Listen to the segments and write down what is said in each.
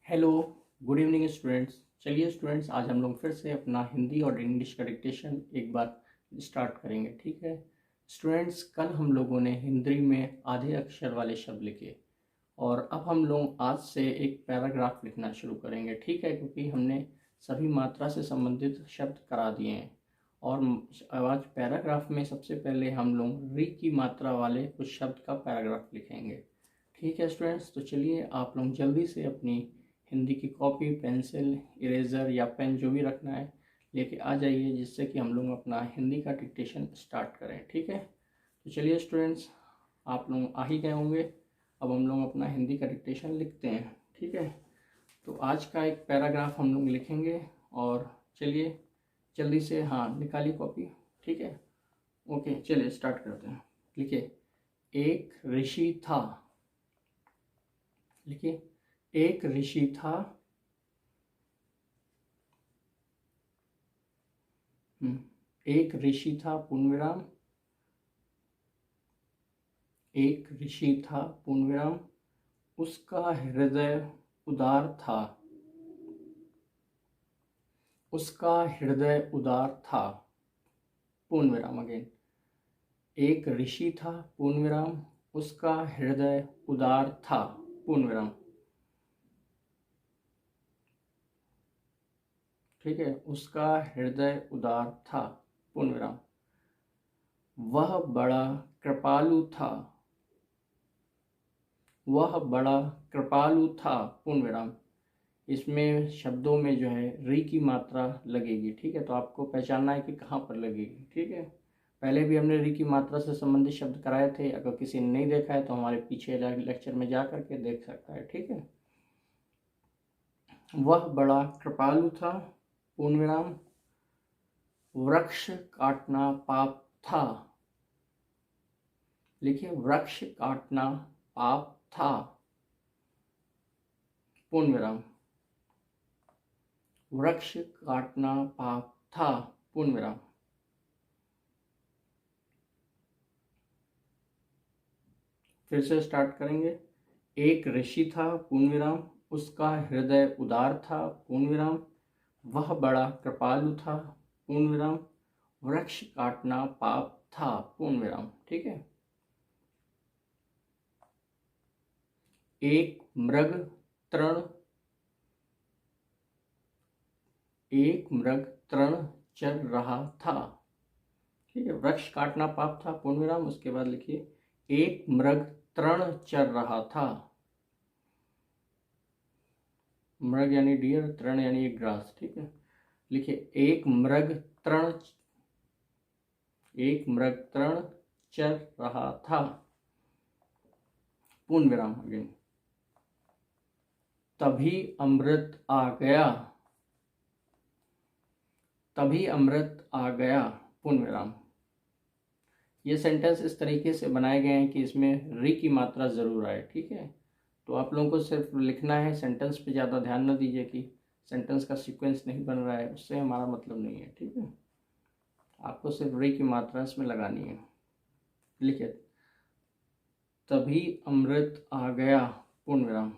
Hello, good evening students. चलिए students, आज हम लोग फिर से अपना हिंदी और इंग्लिश का डिक्टेशन एक बार स्टार्ट करेंगे। ठीक है स्टूडेंट्स, कल हम लोगों ने हिंदी में आधे अक्षर वाले शब्द लिखे और अब हम लोग आज से एक पैराग्राफ लिखना शुरू करेंगे। ठीक है, क्योंकि हमने सभी मात्रा से संबंधित शब्द करा दिए हैं और आज पैराग्राफ में सबसे पहले हम लोग री की मात्रा वाले कुछ शब्द का पैराग्राफ लिखेंगे। ठीक है स्टूडेंट्स, तो चलिए आप लोग जल्दी से अपनी हिंदी की कॉपी, पेंसिल, इरेज़र या पेन जो भी रखना है लेके आ जाइए, जिससे कि हम लोग अपना हिंदी का डिक्टेशन स्टार्ट करें। ठीक है, तो चलिए स्टूडेंट्स, आप लोग आ ही गए होंगे। अब हम लोग अपना हिंदी का डिक्टेशन लिखते हैं। ठीक है, तो आज का एक पैराग्राफ हम लोग लिखेंगे और चलिए जल्दी से, हाँ निकालिए कॉपी। ठीक है, ओके चलिए स्टार्ट करते हैं। लिखिए, एक ऋषि था। लिखिए, एक ऋषि था। एक ऋषि था, पूर्ण विराम। एक ऋषि था, पूर्ण विराम। उसका हृदय उदार था। उसका हृदय उदार था, पूर्ण विराम अगेन। एक ऋषि था, पूर्ण विराम। उसका हृदय उदार था, पूर्ण विराम। ठीक है, उसका हृदय उदार था, पूर्ण विराम। वह बड़ा कृपालु था। वह बड़ा कृपालु था, पूर्ण विराम। इसमें शब्दों में जो है री की मात्रा लगेगी। ठीक है, तो आपको पहचानना है कि कहाँ पर लगेगी। ठीक है, पहले भी हमने री की मात्रा से संबंधित शब्द कराए थे। अगर किसी ने नहीं देखा है तो हमारे पीछे लेक्चर में जा करके देख सकता है। ठीक है, वह बड़ा कृपालु था, पूर्ण विराम। वृक्ष काटना पाप था। लिखिए, वृक्ष काटना पाप था, पूर्ण विराम। वृक्ष काटना पाप था, पूर्ण विराम। फिर से स्टार्ट करेंगे। एक ऋषि था, पूर्ण विराम। उसका हृदय उदार था, पूर्ण विराम। वह बड़ा कृपालु था, पूर्ण विराम। वृक्ष काटना पाप था, पूर्ण विराम। ठीक है, एक मृग तृण। एक मृग तृण चर रहा था। ठीक है, वृक्ष काटना पाप था, पूर्ण विराम। उसके बाद लिखिए, एक मृग तृण चर रहा था। मृग यानी डियर, तृण यानी एक ग्रास। ठीक है, लिखिए, एक मृग तृण, एक मृग तृण चर रहा था, पूर्ण विराम अगेन। तभी अमृत आ गया। तभी अमृत आ गया, पूर्ण विराम। ये सेंटेंस इस तरीके से बनाए गए हैं कि इसमें री की मात्रा जरूर आए। ठीक है, तो आप लोगों को सिर्फ लिखना है, सेंटेंस पे ज़्यादा ध्यान न दीजिए कि सेंटेंस का सीक्वेंस नहीं बन रहा है, उससे हमारा मतलब नहीं है। ठीक है, आपको सिर्फ री की मात्रा इसमें लगानी है। लिखिए, तभी अमृत आ गया, पूर्ण विराम।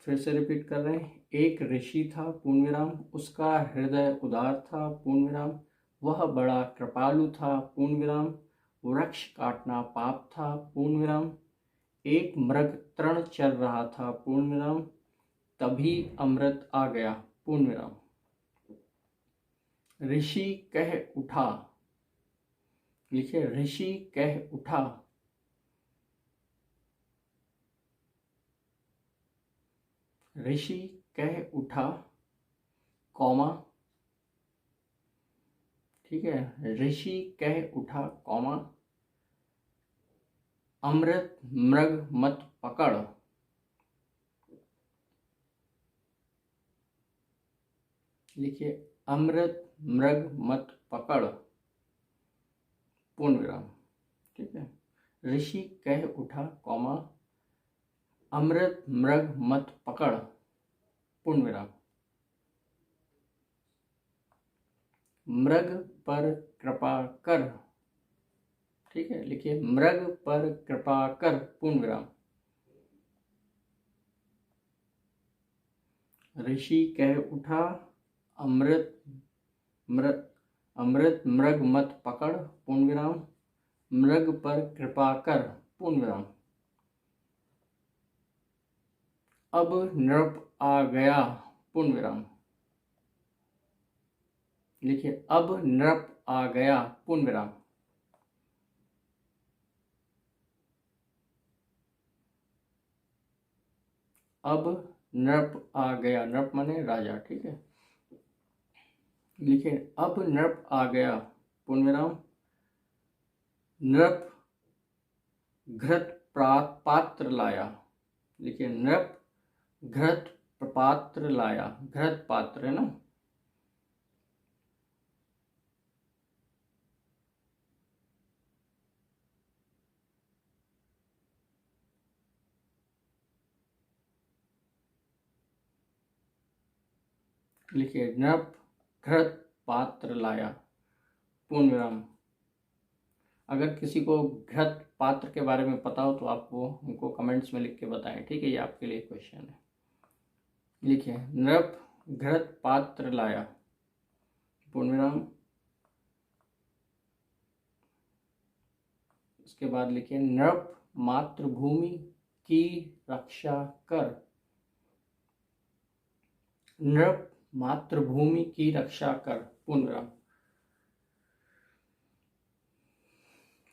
फिर से रिपीट कर रहे हैं। एक ऋषि था, पूर्ण विराम। उसका हृदय उदार था, पूर्ण विराम। वह बड़ा कृपालु था, पूर्ण विराम। वृक्ष काटना पाप था, पूर्ण विराम। एक मृग तृण चर रहा था, पूर्ण विराम। तभी अमृत आ गया, पूर्ण विराम। ऋषि कह उठा। लिखिए, ऋषि कह उठा। ऋषि कह उठा, कौमा। ठीक है, ऋषि कह उठा, कौमा। अमृत मृग मत पकड़। लिखिए, अमृत मृग मत पकड़, पूर्ण विराम। ठीक है, ऋषि कह उठा, कौमा। अमृत मृग मत पकड़, पूर्ण विराम। मृग पर कृपा कर। ठीक है, लिखिए, मृग पर कृपा कर, पूर्ण विराम। ऋषि कह उठा, अमृत मृत अमृत मृग मत पकड़, पूर्ण विराम, मृग पर कृपा कर, पूर्ण विराम। अब नृप आ गया, पूर्ण विराम। लिखिए, अब नृप आ गया, पूर्ण विराम। अब नृप आ गया, नृप माने राजा, ठीक है। लिखिए, अब नृप आ गया, पूर्ण विराम, नृप घृत पात्र लाया। लिखिए, नृप घृत पात्र लाया, घृत पात्र है ना। लिखिए, नृप घृत पात्र लाया, पूर्ण विराम। अगर किसी को घृत पात्र के बारे में पता हो तो आप वो हमको कमेंट्स में लिख के बताएं, ठीक है। ये आपके लिए क्वेश्चन है। लिखिए, नृप घृत पात्र लाया, पूर्ण विराम। उसके बाद लिखिए, नृप मातृभूमि की रक्षा कर, नृप मातृभूमि की रक्षा कर, पूर्ण विराम।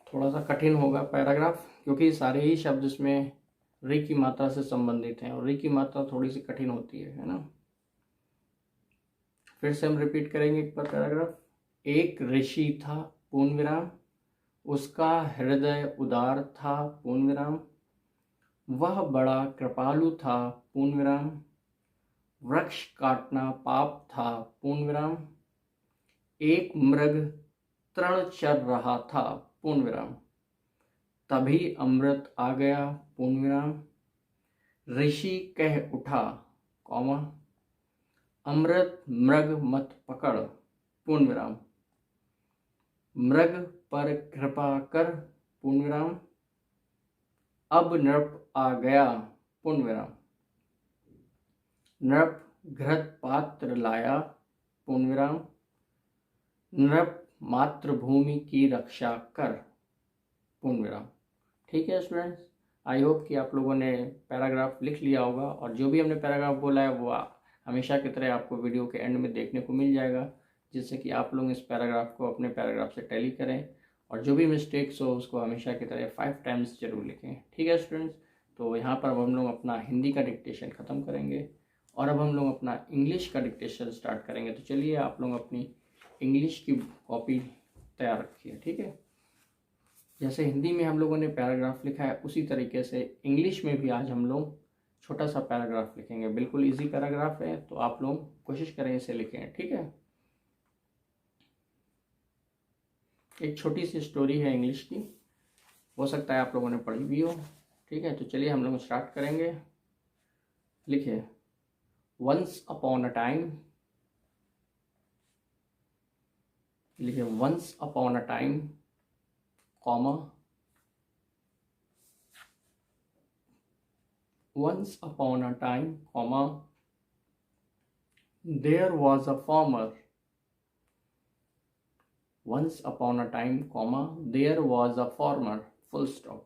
थोड़ा सा कठिन होगा पैराग्राफ, क्योंकि सारे ही शब्द इसमें री की मात्रा से संबंधित हैं और री की मात्रा थोड़ी सी कठिन होती है ना। फिर से हम रिपीट करेंगे एक बार पैराग्राफ। एक ऋषि था, पूर्ण विराम, उसका हृदय उदार था, पूर्ण विराम, वह बड़ा कृपालु था, पूर्ण विराम, वृक्ष काटना पाप था, पूर्ण विराम, एक मृग तृण चर रहा था, पूर्ण विराम, तभी अमृत आ गया, पूर्ण विराम, ऋषि कह उठा, कौमा, अमृत मृग मत पकड़, पूर्ण विराम, मृग पर कृपा कर, पूर्ण विराम, अब नृप आ गया, पूर्ण विराम, नृप घृत पात्र लाया, पूर्ण विराम, नृप मातृभूमि की रक्षा कर, पूर्ण विराम। ठीक है स्टूडेंट्स, आई होप कि आप लोगों ने पैराग्राफ लिख लिया होगा, और जो भी हमने पैराग्राफ बोला है वो हमेशा की तरह आपको वीडियो के एंड में देखने को मिल जाएगा, जिससे कि आप लोग इस पैराग्राफ को अपने पैराग्राफ से टैली करें, और जो भी मिस्टेक्स हो उसको हमेशा की तरह 5 टाइम्स जरूर लिखें। ठीक है स्टूडेंट्स, तो यहाँ पर अब हम लोग अपना हिंदी का डिक्टेशन ख़त्म करेंगे और अब हम लोग अपना इंग्लिश का डिक्टेशन स्टार्ट करेंगे। तो चलिए आप लोग अपनी इंग्लिश की कॉपी तैयार रखिए। ठीक है, जैसे हिंदी में हम लोगों ने पैराग्राफ लिखा है उसी तरीके से इंग्लिश में भी आज हम लोग छोटा सा पैराग्राफ लिखेंगे। बिल्कुल इजी पैराग्राफ है, तो आप लोग कोशिश करें इसे लिखें। ठीक है, एक छोटी सी स्टोरी है इंग्लिश की, हो सकता है आप लोगों ने पढ़ी भी हो। ठीक है, तो चलिए हम लोग स्टार्ट करेंगे। लिखिए, वंस अपॉन अ टाइम, लिखिए once upon a time, comma, once upon a time, comma, there was a farmer. Once upon a time, comma, there was a farmer, full stop.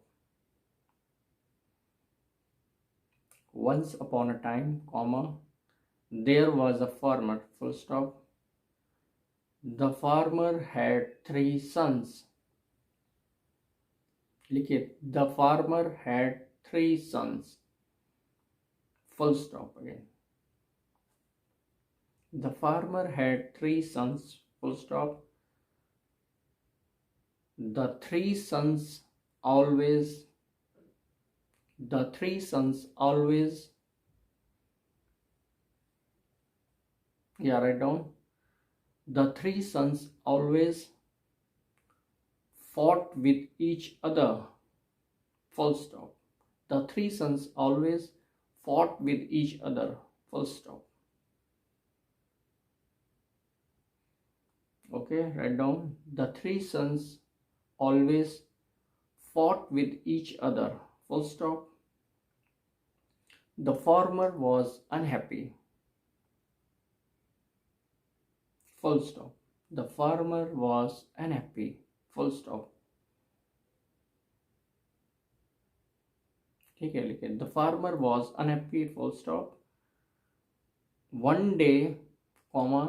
Once upon a time, comma, there was a farmer, full stop. The farmer had 3 sons. लिखिए, the farmer had 3 sons, full stop again. The farmer had 3 sons, full stop. The 3 sons always, the 3 sons always, yeah, write down. The 3 sons always fought with each other, full stop. The 3 sons always fought with each other, full stop. Okay, write down. The 3 sons always fought with each other, full stop. The farmer was unhappy. full stop. The farmer was unhappy, full stop. ठीक है, लिखिए the farmer was unhappy, full stop. One day, comma,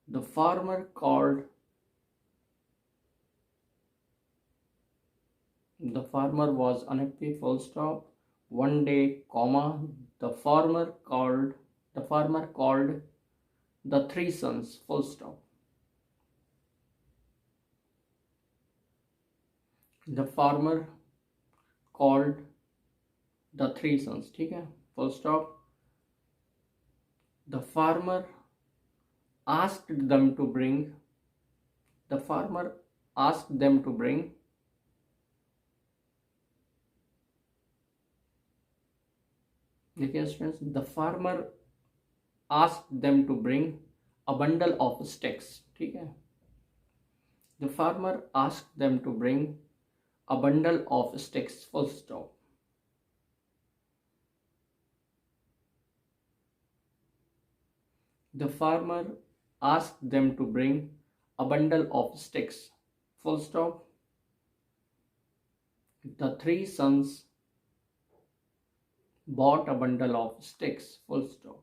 the farmer called. The farmer was unhappy, full stop. One day, comma, the farmer called the three sons, full stop. The farmer called the three sons, ठीक है, full stop. The farmer asked them to bring. The farmer asked them to bring. देखिए students, the farmer asked them to bring a bundle of sticks, ठीक है. The farmer asked them to bring a bundle of sticks, full stop. The farmer asked them to bring a bundle of sticks, full stop. The three sons bought a bundle of sticks, full stop.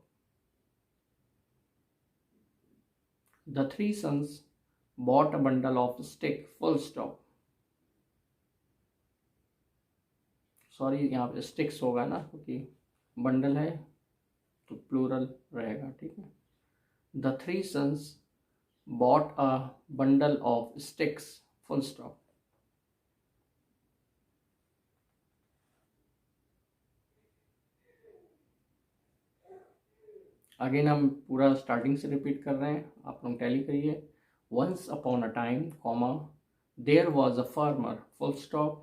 The three sons bought a bundle of stick, full stop. Sorry, यहाँ पे sticks होगा ना, क्योंकि bundle है तो plural रहेगा, ठीक है. The three sons bought a bundle of sticks, full stop. Again हम पूरा स्टार्टिंग से रिपीट कर रहे हैं, आप लोग टैली करिए. Once upon a time, comma, there was a farmer, full stop.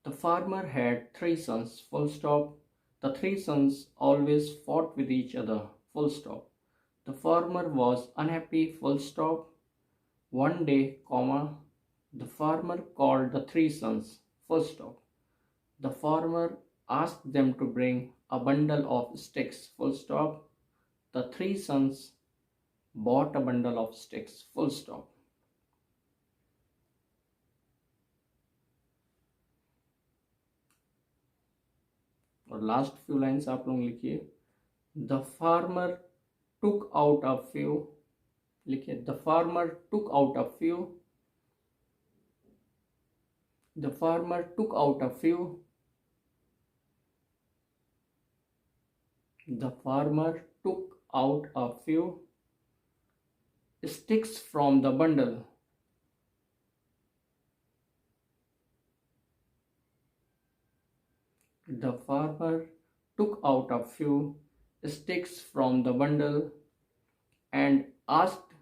The farmer had three sons, full stop. The three sons always fought with each other, full stop. The farmer was unhappy, full stop. One day, comma, the farmer called the three sons, full stop. The farmer asked them to bring a bundle of sticks, full stop. The three sons bought a bundle of sticks, full stop. और last few lines आप लोग लिखिए. The farmer took out a few, लिखिए the farmer took out a few. The farmer took out a few. The farmer took out a few sticks from the bundle. The farmer took out a few sticks from the bundle and asked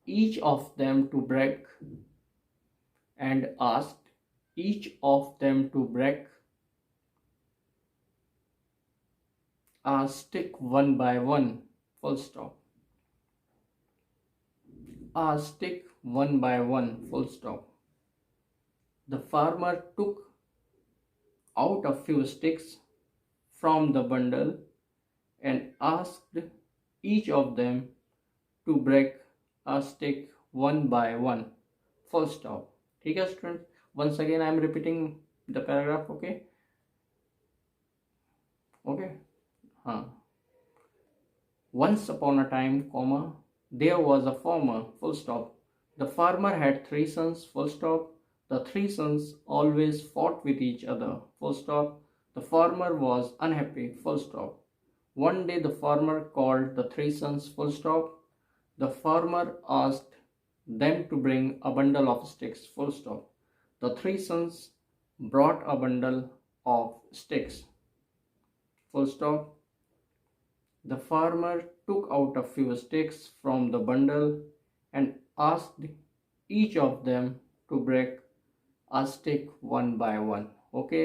each of them to break a stick one by one, full stop. A stick one by one, full stop. The farmer took out a few sticks from the bundle and asked each of them to break a stick one by one, full stop. ठीक है student, once again I am repeating the paragraph. okay. Once upon a time, comma, there was a farmer, full stop. The farmer had three sons, full stop. The three sons always fought with each other, full stop. The farmer was unhappy, full stop. One day the farmer called the three sons, full stop. The farmer asked them to bring a bundle of sticks, full stop. The three sons brought a bundle of sticks, full stop. The farmer took out a few sticks from the bundle and asked each of them to break a stick one by one. Okay,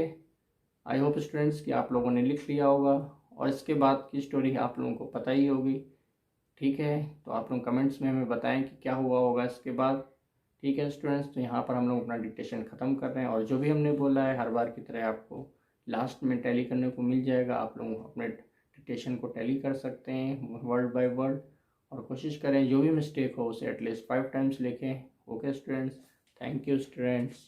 I hope students कि आप लोगों ने लिख लिया होगा और इसके बाद की स्टोरी आप लोगों को पता ही होगी. ठीक है, तो आप लोग कमेंट्स में हमें बताएं कि क्या हुआ होगा इसके बाद. ठीक है स्टूडेंट्स, तो यहाँ पर हम लोग अपना डिक्टेशन ख़त्म कर रहे हैं और जो भी हमने बोला है हर बार की तरह आपको लास्ट में टैली करने को मिल जाएगा। आप लोग अपने डिक्टेशन को टैली कर सकते हैं वर्ड बाय वर्ड, और कोशिश करें जो भी मिस्टेक हो उसे एटलीस्ट 5 टाइम्स लिखें। Okay students, thank you students.